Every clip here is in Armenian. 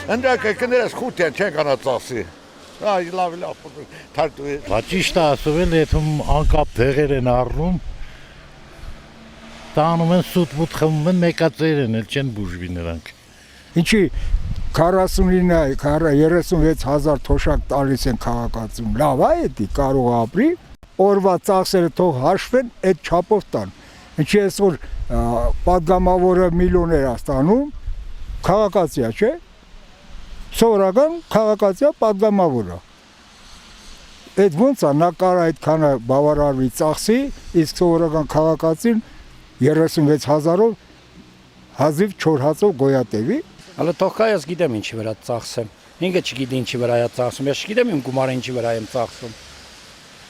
Ընդրակը կներես խութ են չեն կանա ծասի։ Այ լավ թարտու է։ Բա ճիշտ ասում են, եթում անկապ դեղեր են առնում, տանում են սուտ-մուտ խմում են, մեկածեր են, էլ չեն բուժվի նրանք։ Ինչի 36,000 թոշակ տալիս են քաղաքացուն, լավ է էդի կարող ապրի, օրվա ծախսերը թող հաշվեն, այդ չափով տան։ Ինչի այսօր պատգամավորը միլիոներ է ստանում, քաղաքացիա չէ, սովորական քաղաքացիա պատգամավորը։ Այդ ոնց է, նա կարա այդքանը բավարարվի ծախսի, իսկ սովորական քաղաքացին 36,000-ով հազիվ 4 հացով գոյատևի։ Հələ թող կա ես գիտեմ ինչի վրա ծախսեմ։ Ինքը չգիտի ինչի վրա է ծախսում, ես չգիտեմ իմ գումարը ինչի վրա եմ ծախսում։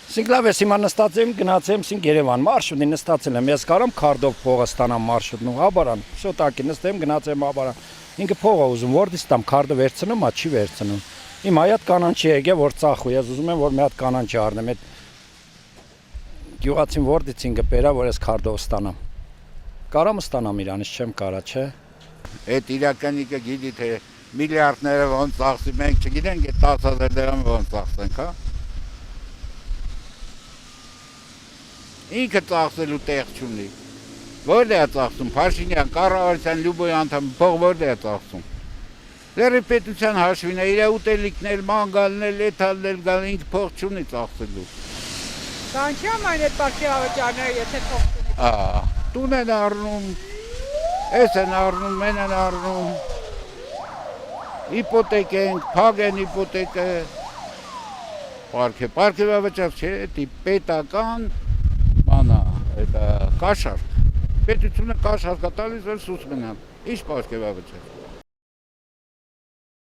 Սինք լավ ես հիմա նստած եմ գնացել սինք Երևան, մարշրուտի նստածել եմ, ես կարամ քարտով փողը ստանամ մարշրուտն ու հաբարան, շոտակի նստեմ գնացեմ հաբարան։ Ինքը փողը ուզում որտից տամ քարտը վերցնում, ա չի վերցնում։ Իմ հայատ կանանչի եկե որ ծախու, ես ուզում եմ որ մի հատ կանանչի առնեմ, այդ գյուղացին որտից ինքը բերա որ ես քարտով ստանամ։ Կարամ ստանամ իրանից չեմ կարա, չէ։ Այդ իրականիկը գիտի թե միլիարդները ոնց ծախսի, մենք չգիտենք այդ 10,000 դրամը ոնց ծախսենք, հա։ Ինքը ծախսելու տեղ չունի։ Որտե՞ղ է ծախսում, Փաշինյան, կառավարության լյուբոյ անդամ փող որտե՞ղ է ծախսում։ Դեռ պետության հաշվին է, իր ուտելիքներ, մանգալներ, էթալներ գալ, ինքը փող չունի ծախսելու։ Կանչամ այն այդ պարգևավճարները, եթե փող չունի։ Տուն են առնում, էս են առնում, մեն են առնում, իպոտեք ենք, փակ են իպոտեկը, պարգևավճար չէ, էդի պետական բանա, կաշարք, պետությունը կաշարք է տալիս, որ սուս մնալ, ինչ պարգևավճար։